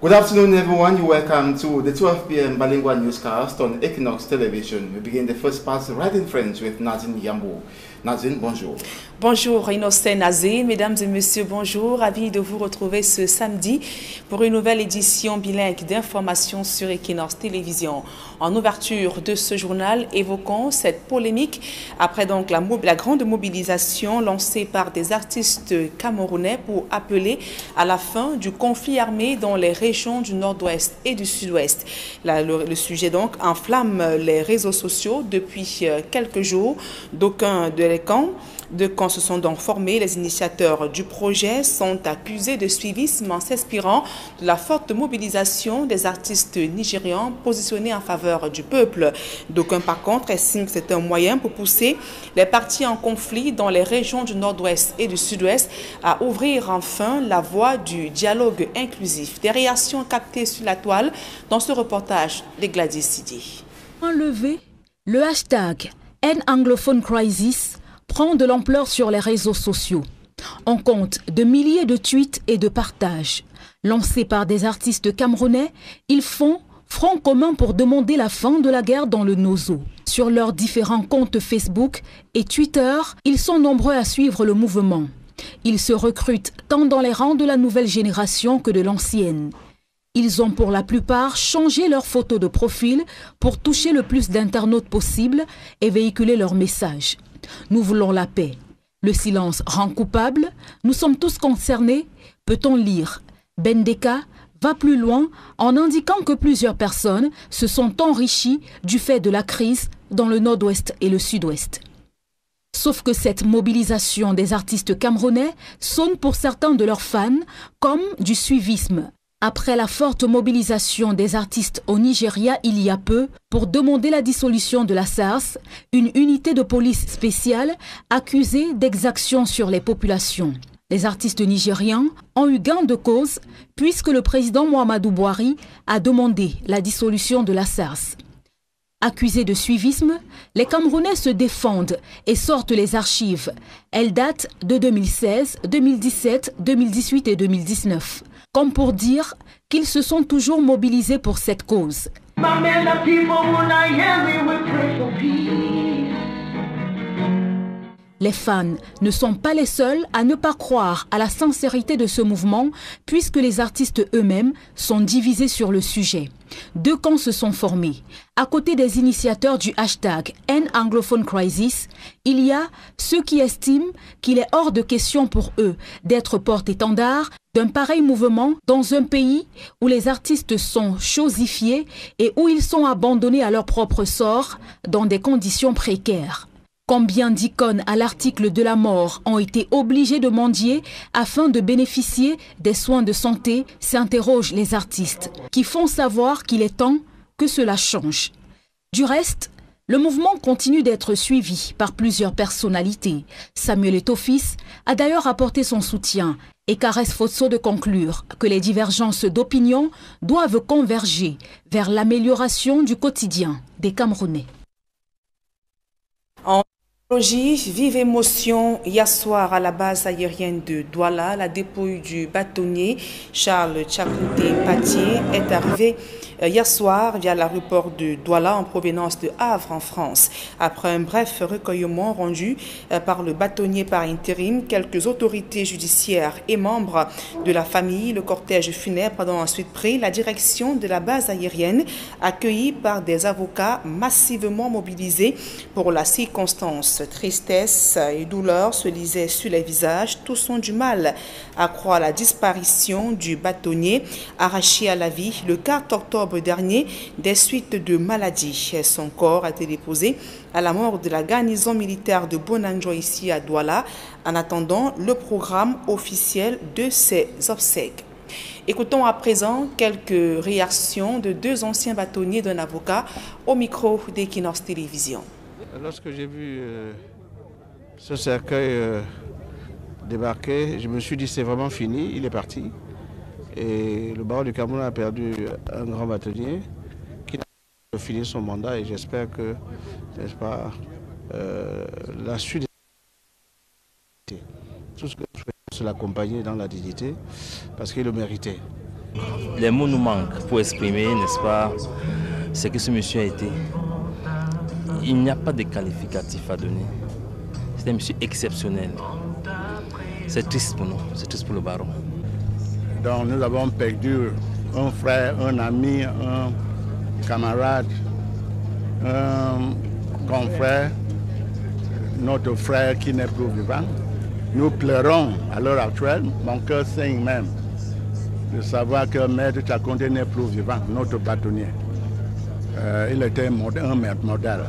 Good afternoon, everyone. You're welcome to the 12 p.m. bilingual newscast on Equinox Television. We begin the first part right in French with Nazine Yambou. Nazine, bonjour. Bonjour, Innocent Nazine. Mesdames et messieurs, bonjour. Ravi de vous retrouver ce samedi pour une nouvelle édition bilingue d'information sur Equinox Télévision. En ouverture de ce journal, évoquons cette polémique après donc la grande mobilisation lancée par des artistes camerounais pour appeler à la fin du conflit armé dans les régions du nord-ouest et du sud-ouest. Le sujet donc enflamme les réseaux sociaux depuis quelques jours. D'aucuns de camps se sont donc formés. Les initiateurs du projet sont accusés de suivisme en s'inspirant de la forte mobilisation des artistes nigérians positionnés en faveur du peuple. D'aucuns, par contre, estiment que c'est un moyen pour pousser les partis en conflit dans les régions du nord-ouest et du sud-ouest à ouvrir enfin la voie du dialogue inclusif. Des réactions captées sur la toile dans ce reportage de Gladys Sidi. Enlevé, le hashtag #AngloPhoneCrisis prend de l'ampleur sur les réseaux sociaux. On compte de milliers de tweets et de partages. Lancés par des artistes camerounais, ils font front commun pour demander la fin de la guerre dans le Nozo. Sur leurs différents comptes Facebook et Twitter, ils sont nombreux à suivre le mouvement. Ils se recrutent tant dans les rangs de la nouvelle génération que de l'ancienne. Ils ont pour la plupart changé leur photo de profil pour toucher le plus d'internautes possible et véhiculer leur message. Nous voulons la paix. Le silence rend coupable. Nous sommes tous concernés. Peut-on lire? Bendeka va plus loin en indiquant que plusieurs personnes se sont enrichies du fait de la crise dans le nord-ouest et le sud-ouest. Sauf que cette mobilisation des artistes camerounais sonne pour certains de leurs fans comme du suivisme. Après la forte mobilisation des artistes au Nigeria il y a peu pour demander la dissolution de la SARS, une unité de police spéciale accusée d'exactions sur les populations. Les artistes nigérians ont eu gain de cause puisque le président Muhammadu Buhari a demandé la dissolution de la SARS. Accusés de suivisme, les Camerounais se défendent et sortent les archives. Elles datent de 2016, 2017, 2018 et 2019. Comme pour dire qu'ils se sont toujours mobilisés pour cette cause. Les fans ne sont pas les seuls à ne pas croire à la sincérité de ce mouvement puisque les artistes eux-mêmes sont divisés sur le sujet. Deux camps se sont formés. À côté des initiateurs du hashtag #AngloPhoneCrisis, il y a ceux qui estiment qu'il est hors de question pour eux d'être porte-étendard d'un pareil mouvement dans un pays où les artistes sont chosifiés et où ils sont abandonnés à leur propre sort dans des conditions précaires. Combien d'icônes à l'article de la mort ont été obligés de mendier afin de bénéficier des soins de santé, s'interrogent les artistes, qui font savoir qu'il est temps que cela change. Du reste, le mouvement continue d'être suivi par plusieurs personnalités. Samuel Eto'o-Fils a d'ailleurs apporté son soutien et caresse Fotso de conclure que les divergences d'opinion doivent converger vers l'amélioration du quotidien des Camerounais. Vive émotion, hier soir à la base aérienne de Douala, la dépouille du bâtonnier Charles Tchakounté Patié est arrivée hier soir via l'aéroport de Douala en provenance de Havre en France. Après un bref recueillement rendu par le bâtonnier par intérim, quelques autorités judiciaires et membres de la famille, le cortège funèbre a ensuite pris la direction de la base aérienne, accueilli par des avocats massivement mobilisés pour la circonstance. Tristesse et douleur se lisaient sur les visages. Tous ont du mal à croire la disparition du bâtonnier arraché à la vie le 4 octobre dernier des suites de maladies. Son corps a été déposé à la mort de la garnison militaire de Bonanjo ici à Douala en attendant le programme officiel de ses obsèques. Écoutons à présent quelques réactions de deux anciens bâtonniers d'un avocat au micro d'Equinox Télévision. Lorsque j'ai vu ce cercueil débarquer, je me suis dit c'est vraiment fini, il est parti. Et le barreau du Cameroun a perdu un grand bâtonnier qui a fini son mandat et j'espère que, n'est-ce pas, la suite tout ce que je fais, c'est l'accompagner dans la dignité parce qu'il le méritait. Les mots nous manquent pour exprimer, n'est-ce pas, ce que ce monsieur a été. Il n'y a pas de qualificatif à donner. C'est un monsieur exceptionnel. C'est triste pour nous, c'est triste pour le baron. Donc nous avons perdu un frère, un ami, un camarade, un confrère, notre frère qui n'est plus vivant. Nous pleurons à l'heure actuelle, mon cœur saigne même de savoir que Maître Tchakounté n'est plus vivant, notre bâtonnier. Il était un maître modèle.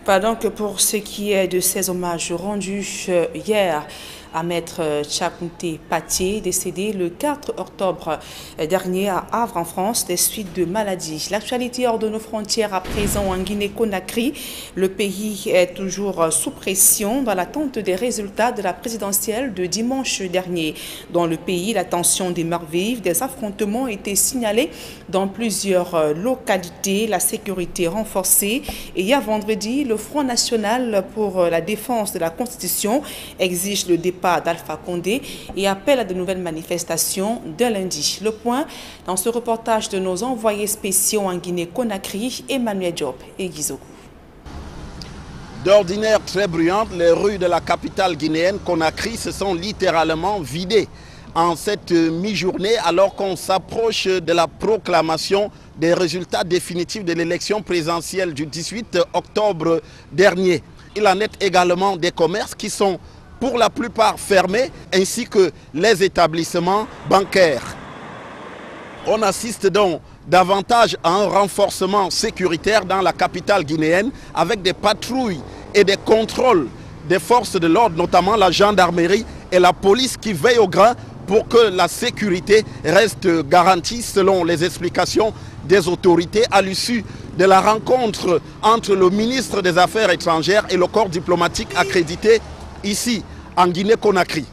Pardon que pour ce qui est de ces hommages rendus hier à Maître Tchakounté Patié, décédé le 4 octobre dernier à Havre en France des suites de maladies. L'actualité hors de nos frontières à présent en Guinée-Conakry. Le pays est toujours sous pression dans l'attente des résultats de la présidentielle de dimanche dernier. Dans le pays, la tension demeure vive. Des affrontements ont été signalés dans plusieurs localités. La sécurité renforcée. Et hier vendredi, le Front national pour la défense de la Constitution exige le départ d'Alpha Condé et appelle à de nouvelles manifestations de lundi. Le point dans ce reportage de nos envoyés spéciaux en Guinée-Conakry, Emmanuel Diop et Guizogou. D'ordinaire très bruyantes, les rues de la capitale guinéenne Conakry se sont littéralement vidées en cette mi-journée alors qu'on s'approche de la proclamation des résultats définitifs de l'élection présidentielle du 18 octobre dernier. Il en est également des commerces qui sont pour la plupart fermés, ainsi que les établissements bancaires. On assiste donc davantage à un renforcement sécuritaire dans la capitale guinéenne avec des patrouilles et des contrôles des forces de l'ordre, notamment la gendarmerie et la police qui veillent au grain pour que la sécurité reste garantie selon les explications des autorités à l'issue de la rencontre entre le ministre des Affaires étrangères et le corps diplomatique accrédité ici en Guinée-Conakry.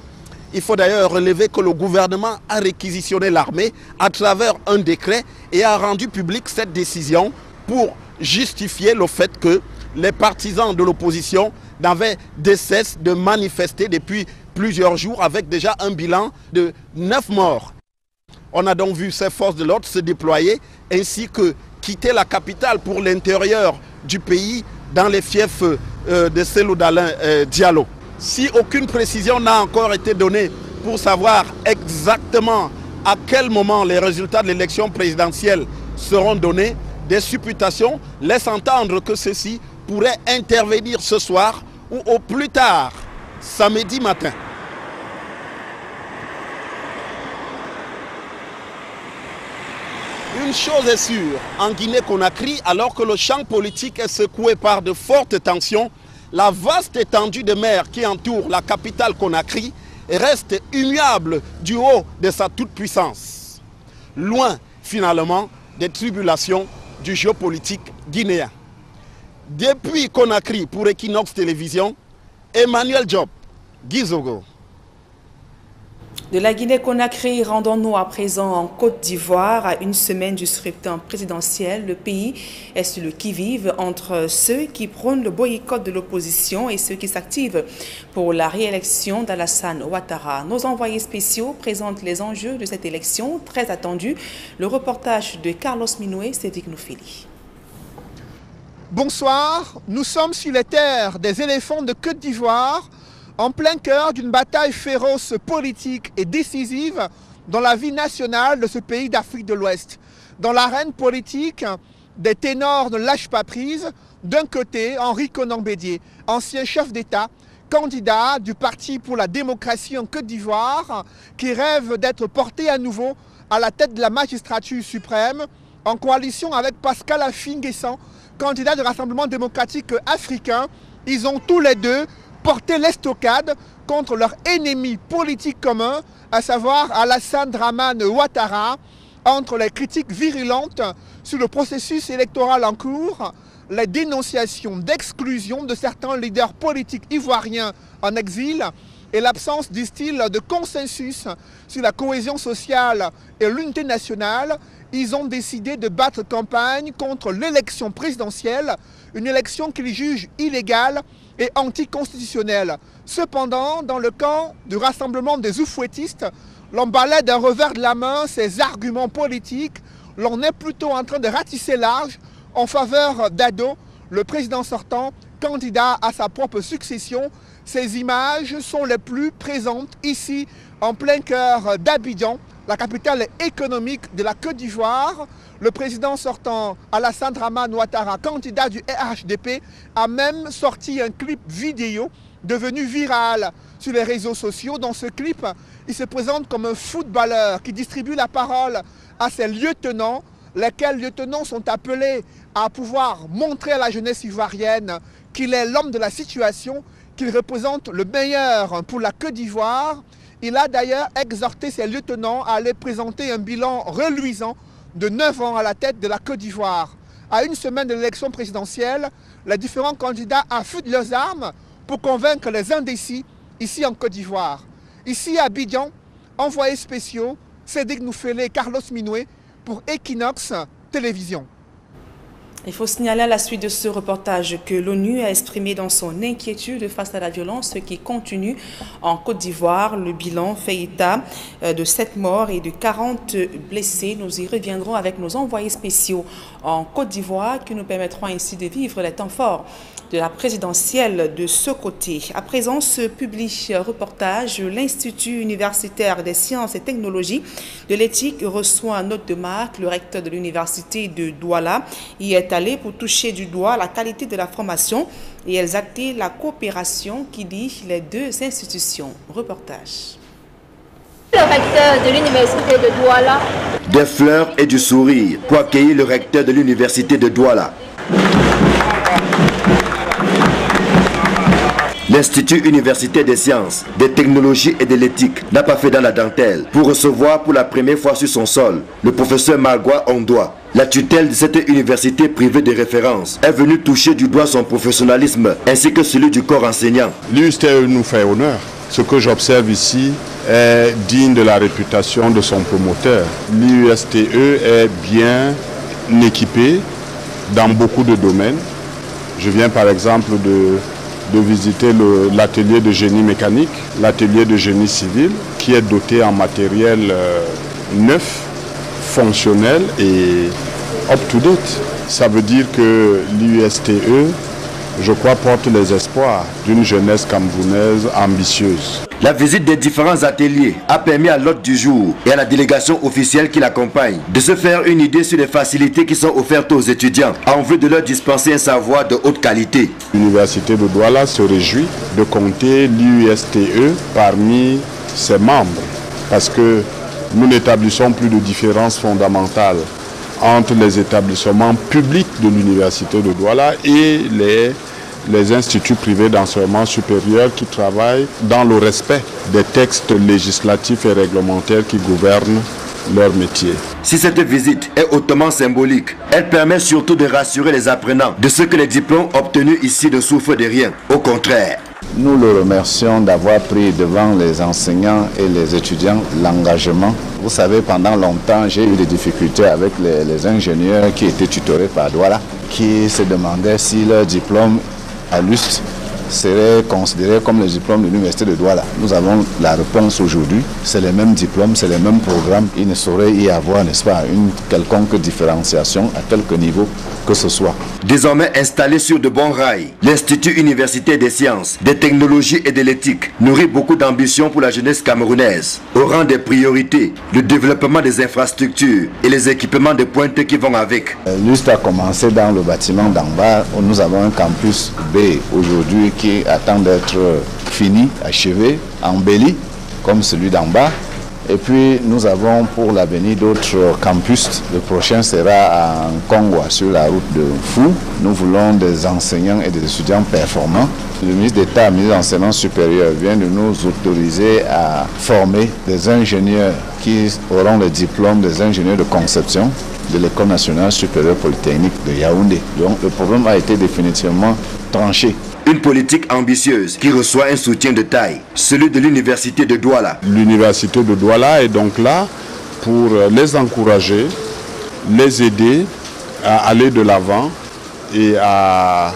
Il faut d'ailleurs relever que le gouvernement a réquisitionné l'armée à travers un décret et a rendu public cette décision pour justifier le fait que les partisans de l'opposition n'avaient de cesse de manifester depuis plusieurs jours avec déjà un bilan de 9 morts. On a donc vu ces forces de l'ordre se déployer ainsi que quitter la capitale pour l'intérieur du pays dans les fiefs de Cellou Dalein Diallo. Si aucune précision n'a encore été donnée pour savoir exactement à quel moment les résultats de l'élection présidentielle seront donnés, des supputations laissent entendre que ceci pourrait intervenir ce soir ou au plus tard samedi matin. Une chose est sûre, en Guinée-Conakry, alors que le champ politique est secoué par de fortes tensions, la vaste étendue de mer qui entoure la capitale Conakry reste immuable du haut de sa toute-puissance, loin finalement des tribulations du géopolitique guinéen. Depuis Conakry pour Equinox Télévision, Emmanuel Diop, Guizogou. De la Guinée-Conakry, rendons-nous à présent en Côte d'Ivoire. À une semaine du scrutin présidentiel, le pays est sur le qui-vive entre ceux qui prônent le boycott de l'opposition et ceux qui s'activent pour la réélection d'Alassane Ouattara. Nos envoyés spéciaux présentent les enjeux de cette élection très attendue. Le reportage de Carlos Minoué, Cédric Noufeli. Bonsoir, nous sommes sur les terres des éléphants de Côte d'Ivoire, en plein cœur d'une bataille féroce politique et décisive dans la vie nationale de ce pays d'Afrique de l'Ouest. Dans l'arène politique, des ténors ne lâchent pas prise. D'un côté, Henri Konan Bédié, ancien chef d'État, candidat du Parti pour la démocratie en Côte d'Ivoire, qui rêve d'être porté à nouveau à la tête de la magistrature suprême, en coalition avec Pascal Affi-N'Guessan, candidat du Rassemblement démocratique africain. Ils ont tous les deux porter l'estocade contre leur ennemi politique commun, à savoir Alassane Dramane Ouattara, entre les critiques virulentes sur le processus électoral en cours, les dénonciations d'exclusion de certains leaders politiques ivoiriens en exil et l'absence, disent-ils, de consensus sur la cohésion sociale et l'unité nationale. Ils ont décidé de battre campagne contre l'élection présidentielle, une élection qu'ils jugent illégale et anticonstitutionnelle. Cependant, dans le camp du rassemblement des oufouettistes, l'on balaie d'un revers de la main ses arguments politiques. L'on est plutôt en train de ratisser large en faveur d'Ado, le président sortant, candidat à sa propre succession. Ces images sont les plus présentes ici, en plein cœur d'Abidjan, la capitale économique de la Côte d'Ivoire. Le président sortant, Alassane Dramane Ouattara, candidat du RHDP, a même sorti un clip vidéo devenu viral sur les réseaux sociaux. Dans ce clip, il se présente comme un footballeur qui distribue la parole à ses lieutenants, lesquels lieutenants sont appelés à pouvoir montrer à la jeunesse ivoirienne qu'il est l'homme de la situation, qu'il représente le meilleur pour la Côte d'Ivoire. Il a d'ailleurs exhorté ses lieutenants à aller présenter un bilan reluisant de 9 ans à la tête de la Côte d'Ivoire. À une semaine de l'élection présidentielle, les différents candidats affûtent leurs armes pour convaincre les indécis ici en Côte d'Ivoire. Ici à Abidjan, envoyés spéciaux, Cédric Noufélé et Carlos Minoué pour Equinox Télévision. Il faut signaler à la suite de ce reportage que l'ONU a exprimé dans son inquiétude face à la violence qui continue en Côte d'Ivoire. Le bilan fait état de 7 morts et de 40 blessés. Nous y reviendrons avec nos envoyés spéciaux en Côte d'Ivoire qui nous permettront ainsi de vivre les temps forts de la présidentielle de ce côté. À présent, ce public reportage, l'Institut universitaire des sciences et technologies de l'éthique reçoit un note de marque. Le recteur de l'université de Douala y est allé pour toucher du doigt la qualité de la formation et exalter la coopération qui lie les deux institutions. Reportage. Le recteur de l'université de Douala. Des fleurs et du sourire pour accueillir le recteur de l'université de Douala. L'Institut universitaire des sciences, des technologies et de l'éthique n'a pas fait dans la dentelle pour recevoir pour la première fois sur son sol le professeur Magua Ondoa. La tutelle de cette université privée de référence est venue toucher du doigt son professionnalisme ainsi que celui du corps enseignant. L'USTE nous fait honneur. Ce que j'observe ici est digne de la réputation de son promoteur. L'USTE est bien équipée dans beaucoup de domaines. Je viens par exemple de visiter l'atelier de génie mécanique, l'atelier de génie civil, qui est doté en matériel neuf, fonctionnel et up-to-date. Ça veut dire que l'USTE, je crois, porte les espoirs d'une jeunesse camerounaise ambitieuse. La visite des différents ateliers a permis à l'hôte du jour et à la délégation officielle qui l'accompagne de se faire une idée sur les facilités qui sont offertes aux étudiants en vue de leur dispenser un savoir de haute qualité. L'université de Douala se réjouit de compter l'USTE parmi ses membres parce que nous n'établissons plus de différences fondamentales entre les établissements publics de l'université de Douala et les instituts privés d'enseignement supérieur qui travaillent dans le respect des textes législatifs et réglementaires qui gouvernent leur métier. Si cette visite est hautement symbolique, elle permet surtout de rassurer les apprenants de ce que les diplômes obtenus ici ne souffrent de rien. Au contraire. Nous le remercions d'avoir pris devant les enseignants et les étudiants l'engagement. Vous savez, pendant longtemps, j'ai eu des difficultés avec les ingénieurs qui étaient tutorés par Douala, qui se demandaient si leur diplôme à l'UST serait considéré comme les diplômes de l'université de Douala. Nous avons la réponse aujourd'hui. C'est les mêmes diplômes, c'est les mêmes programmes. Il ne saurait y avoir, n'est-ce pas, une quelconque différenciation à quelque niveau que ce soit. Désormais installé sur de bons rails, l'Institut universitaire des sciences, des technologies et de l'éthique nourrit beaucoup d'ambition pour la jeunesse camerounaise. Au rang des priorités, le développement des infrastructures et les équipements de pointe qui vont avec. L'UST a commencé dans le bâtiment d'en bas où nous avons un campus B aujourd'hui qui attend d'être fini, achevé, embelli, comme celui d'en bas. Et puis nous avons pour l'avenir d'autres campus. Le prochain sera à Kongwa, sur la route de Fou. Nous voulons des enseignants et des étudiants performants. Le ministre d'État, ministre de l'Enseignement supérieur, vient de nous autoriser à former des ingénieurs qui auront le diplôme des ingénieurs de conception de l'École nationale supérieure polytechnique de Yaoundé. Donc le problème a été définitivement tranché. Une politique ambitieuse qui reçoit un soutien de taille, celui de l'université de Douala. L'université de Douala est donc là pour les encourager, les aider à aller de l'avant et à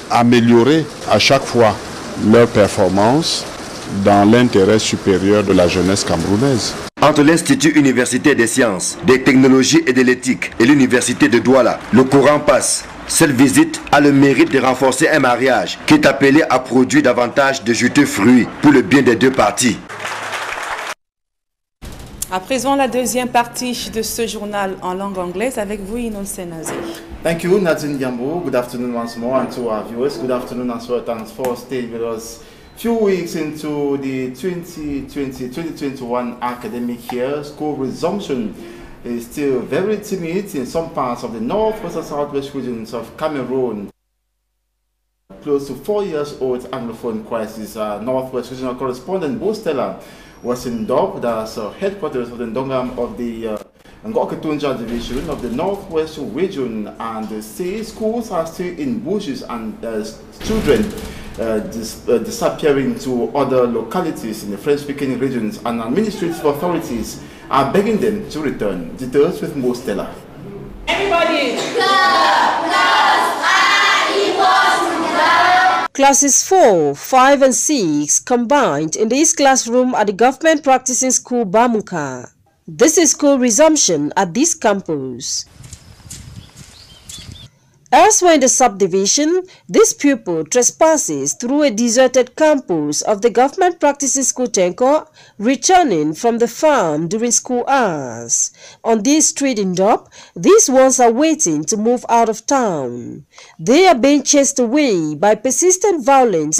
améliorer à chaque fois leur performance dans l'intérêt supérieur de la jeunesse camerounaise. Entre l'Institut universitaire des sciences, des technologies et de l'éthique et l'Université de Douala, le courant passe. Cette visite a le mérite de renforcer un mariage qui est appelé à produire davantage de juteux fruits pour le bien des deux parties. À présent, la deuxième partie de ce journal en langue anglaise avec vous, Innocent Nazir. Thank you, Nadine Yambo. Good afternoon once more, and to our viewers. Good afternoon as well. Thanks for staying with us. Few weeks into the 2020-2021 academic year, school resumption is still very timid in some parts of the northwest and southwest regions of Cameroon. Close to 4 years old Anglophone crisis, Northwest Regional Correspondent Bo Stella was in Dop, that's headquarters of the Ndongam of the Ngoketunja division of the Northwest region, and say schools are still in bushes and children disappearing to other localities in the French-speaking regions, and administrative authorities are begging them to return. Details with Mo Stella. Everybody! Classes 4, 5 and 6 combined in this classroom at the Government Practicing School Bamuka. This is school resumption at this campus. Elsewhere in the subdivision, this pupil trespasses through a deserted campus of the Government Practicing School Tenko, returning from the farm during school hours. On this street in Dop, these ones are waiting to move out of town. They are being chased away by persistent violence.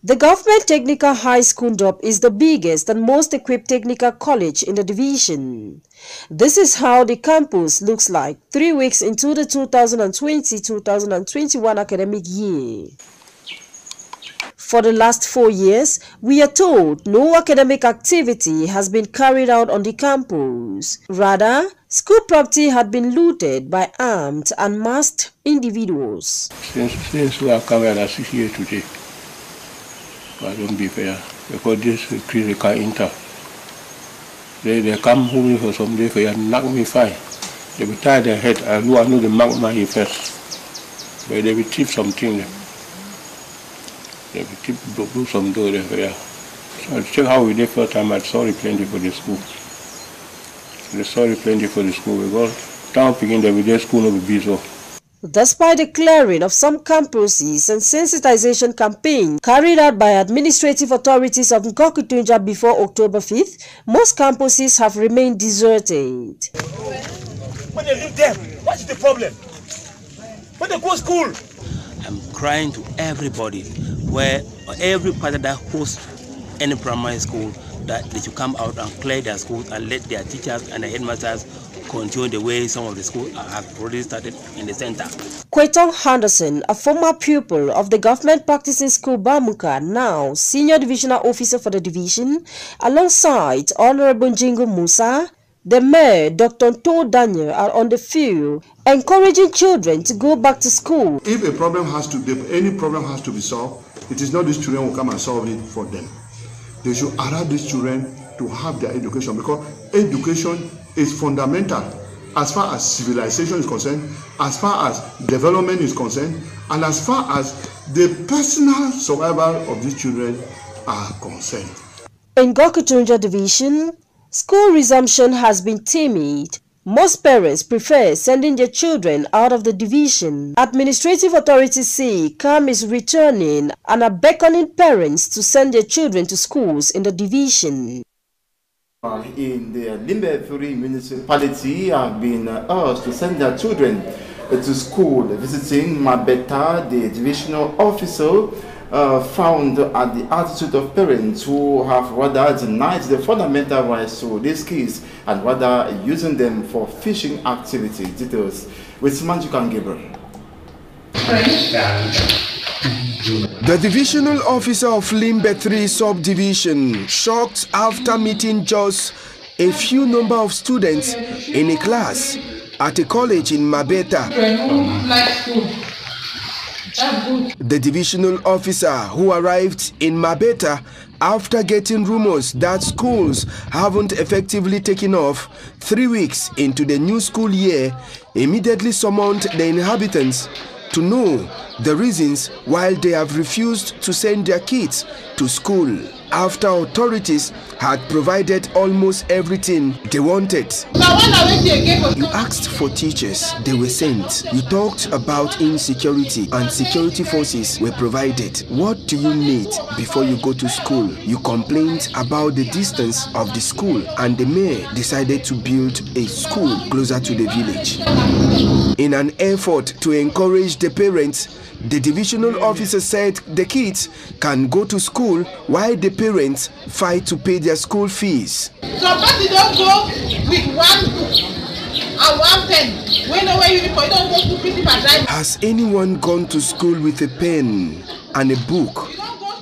The Government Technical High School Dop is the biggest and most equipped technical college in the division. This is how the campus looks like 3 weeks into the 2020-2021 academic year. For the last 4 years, we are told no academic activity has been carried out on the campus. Rather, school property had been looted by armed and masked individuals. Since we are coming at 6 years today, I don't be fair, because this creature can't enter. They come home for some day for and knock me fine. They will tie their head. I know they mark my first. But they will tip something. They will tip do some door there. So I check how we did first time. I sorry plenty for the school. They sorry plenty for the school because town picking the video school will be so. Despite the clearing of some campuses and sensitization campaign carried out by administrative authorities of Ngoketunja before October 5th, most campuses have remained deserted. When they live there, what is the problem? When they go to school? I'm crying to everybody, where every party that hosts any primary school, that they should come out and clear their schools and let their teachers and the headmasters continue the way some of the schools have already started in the center. Kwetong Henderson, a former pupil of the Government Practicing School Bamuka, now Senior Divisional Officer for the division, alongside Honorable Jingo Musa, the Mayor, Dr. To Daniel, are on the field, encouraging children to go back to school. If a problem has to be, any problem has to be solved, it is not these children who come and solve it for them. They should allow these children to have their education, because education is fundamental as far as civilization is concerned, as far as development is concerned, and as far as the personal survival of these children are concerned. In Ngoketunja division, school resumption has been timid. Most parents prefer sending their children out of the division. Administrative authorities say calm is returning and are beckoning parents to send their children to schools in the division. In the Limbefuri municipality have been urged to send their children to school. Visiting Mabeta, the divisional officer found at the attitude of parents who have rather denied the fundamental rights to these kids and rather using them for fishing activity. Details with Manjukan Gabriel. The divisional officer of Limbe 3 subdivision shocked after meeting just a few number of students in a class at a college in Mabeta. The divisional officer who arrived in Mabeta after getting rumors that schools haven't effectively taken off 3 weeks into the new school year immediately summoned the inhabitants to know the reasons why they have refused to send their kids to school. after authorities had provided almost everything they wanted. You asked for teachers, they were sent. You talked about insecurity and security forces were provided. What do you need before you go to school? You complained about the distance of the school and the mayor decided to build a school closer to the village. In an effort to encourage the parents, the divisional officer said the kids can go to school while the parents fight to pay their school fees. Somebody don't go with one book and one pen. When no way uniform, you don't go to principal. Has anyone gone to school with a pen and a book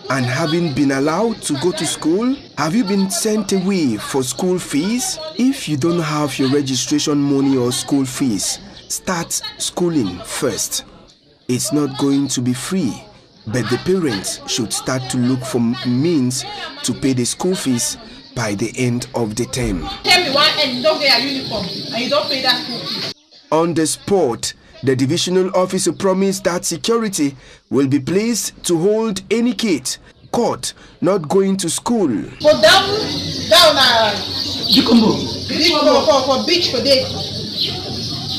and haven't been allowed to go to school? Have you been sent away for school fees? If you don't have your registration money or school fees, start schooling first. It's not going to be free, but the parents should start to look for means to pay the school fees by the end of the term. Tell me why and you don't get a uniform and you don't pay that school fees. On the spot, the divisional officer promised that security will be placed to hold any kid caught not going to school. For down for beach for this.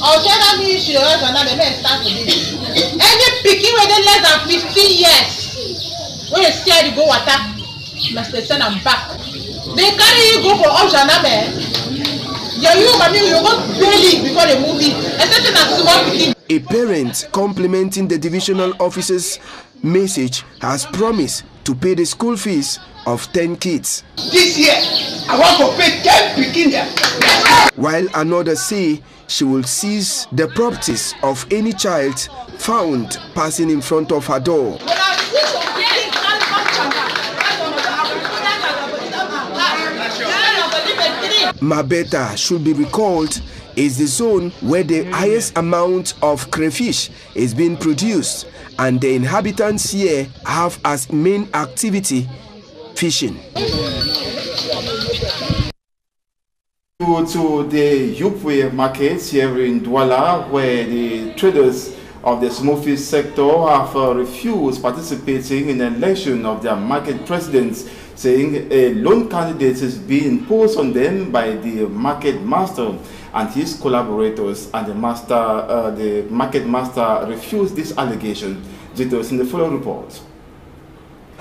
I'll tell me she has another man start for this. Any picking with less than 15 years, when you scared to go water, must send them back. They carry you go for Ojaname. You go daily before the movie. A parent complimenting the divisional officer's message has promised to pay the school fees of 10 kids. This year, I want to pay 10 picking there. While another say she will seize the properties of any child found passing in front of her door. Mabeta should be recalled is the zone where the highest amount of crayfish is being produced, and the inhabitants here have as main activity fishing. To the Yupwe markets here in Douala, where the traders of the small fish sector have refused participating in the election of their market presidents, saying a lone candidate is being imposed on them by the market master and his collaborators, and the market master refused this allegation. Details in the following report.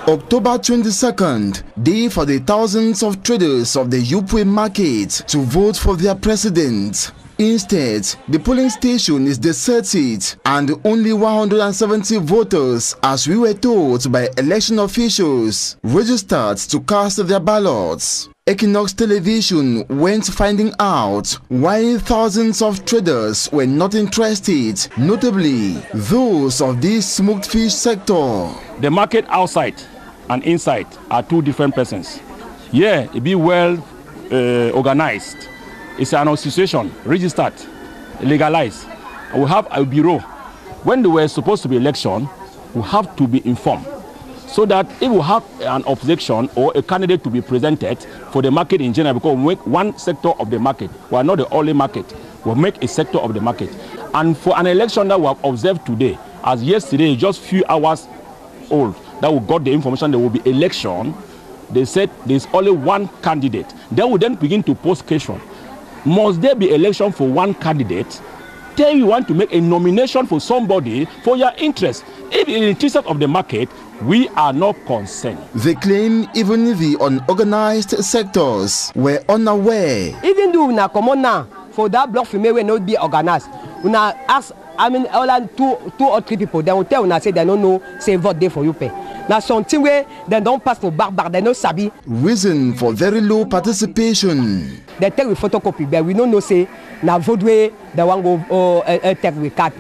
October 22nd, day for the thousands of traders of the Yupwe market to vote for their president. Instead, the polling station is deserted and only 170 voters, as we were told by election officials, registered to cast their ballots. Equinox Television went finding out why thousands of traders were not interested, notably those of this smoked fish sector. The market outside and inside are two different persons. Yeah, it be well organized. It's an association, registered, legalized. And we have a bureau. When there were supposed to be election, we have to be informed, so that if we have an objection or a candidate to be presented for the market in general, because we make one sector of the market, we are not the only market, we make a sector of the market. And for an election that we have observed today, as yesterday, just few hours old, that we got the information there will be election, they said there's only one candidate. They will then begin to pose question. Must there be election for one candidate? Tell you want to make a nomination for somebody for your interest. If in the interest of the market, we are not concerned. They claim even the unorganized sectors were unaware. Even though we are common now, for that block female will not be organized. We ask, all two or three people, they will tell us say they don't know, say vote there for you pay. Now something where they don't pass for barbar, they don't sabi. Reason for very low participation. They take with photocopy, but we don't know say now vote way they want go take with card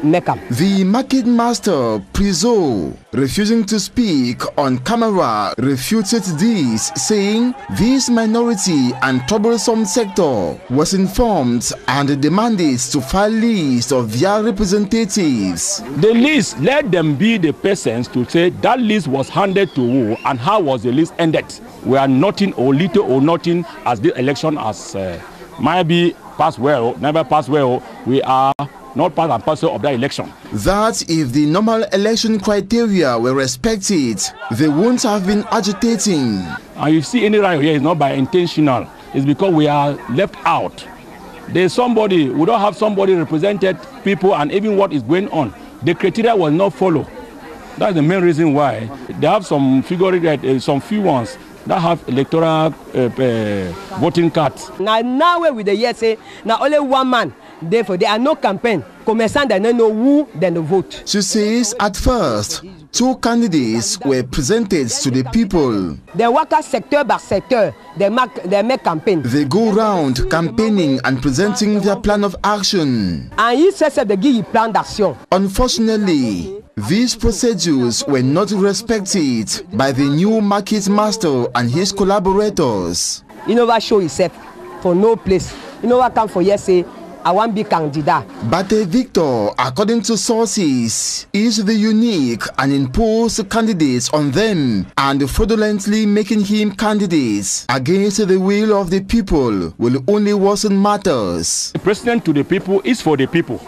make them. The market master Prizo, refusing to speak on camera, refuted this, saying this minority and troublesome sector was informed and demanded to file list of their representatives. The list, let them be the persons to say that list was handed to who and how was the list ended. We are nothing or little or nothing as the election has might be passed well, never passed well. We are not part and parcel of that election. That if the normal election criteria were respected, they won't have been agitating. And you see any riot here is not by intentional. It's because we are left out. There's somebody, we don't have somebody represented people and even what is going on. The criteria will not follow. That's the main reason why. They have some some few ones that have electoral voting cards. Now with the year say, now only one man, therefore there are no campaign. Commerçants they don't know who then the vote. She says at first, 2 candidates were presented to the people. They work sector by sector. They make campaign. They go round campaigning and presenting their plan of action. And he says they give you plan d'action. Unfortunately, these procedures were not respected by the new market master and his collaborators. He never show himself for no place. He never come for here say, I want to be candidate. But Victor, according to sources, is the unique and imposed candidates on them and fraudulently making him candidates against the will of the people will only worsen matters. The president to the people is for the people.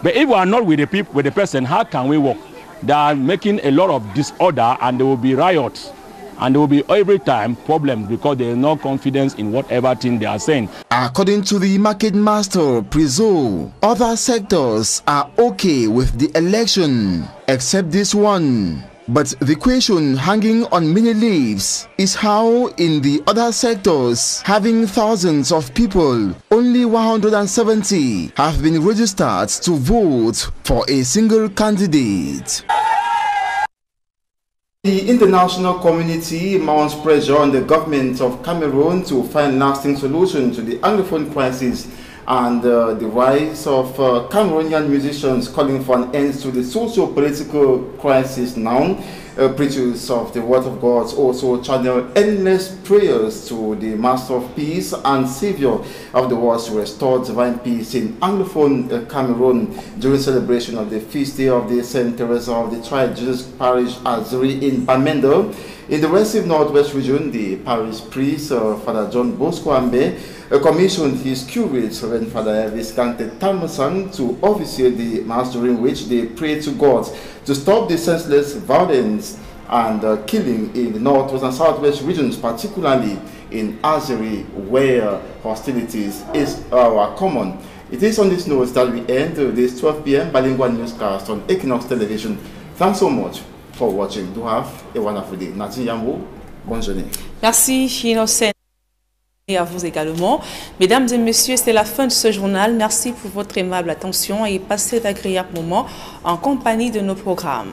But if we are not with the people, with the person, how can we work? They are making a lot of disorder and there will be riots. And there will be every time problems because there is no confidence in whatever thing they are saying. According to the market master, Prizo, other sectors are okay with the election, except this one. But the question hanging on many leaves is how in the other sectors, having thousands of people, only 170 have been registered to vote for a single candidate. The international community mounts pressure on the government of Cameroon to find lasting solution to the Anglophone crisis and the rise of Cameroonian musicians calling for an end to the socio-political crisis now. Preachers of the Word of God also channel endless prayers to the Master of Peace and Savior of the world to restore divine peace in Anglophone Cameroon during celebration of the feast day of the Saint Teresa of the Tried Jesus Parish Azuri in Bamenda. In the Recife Northwest region, the parish priest, Father John Bosco Ambe, commissioned his curate, Reverend Father Viscante Talmasan, to officiate the Mass during which they prayed to God to stop the senseless violence and killing in the Northwest and Southwest regions, particularly in Azuri, where hostilities are common. It is on this note that we end this 12 p.m. bilingual newscast on Equinox Television. Thanks so much for watching. Do have a wonderful day. Nathan Yambo, bonne journée. Merci, Innocent. Et à vous également. Mesdames et messieurs, c'est la fin de ce journal. Merci pour votre aimable attention et passez d'agréables moments en compagnie de nos programmes.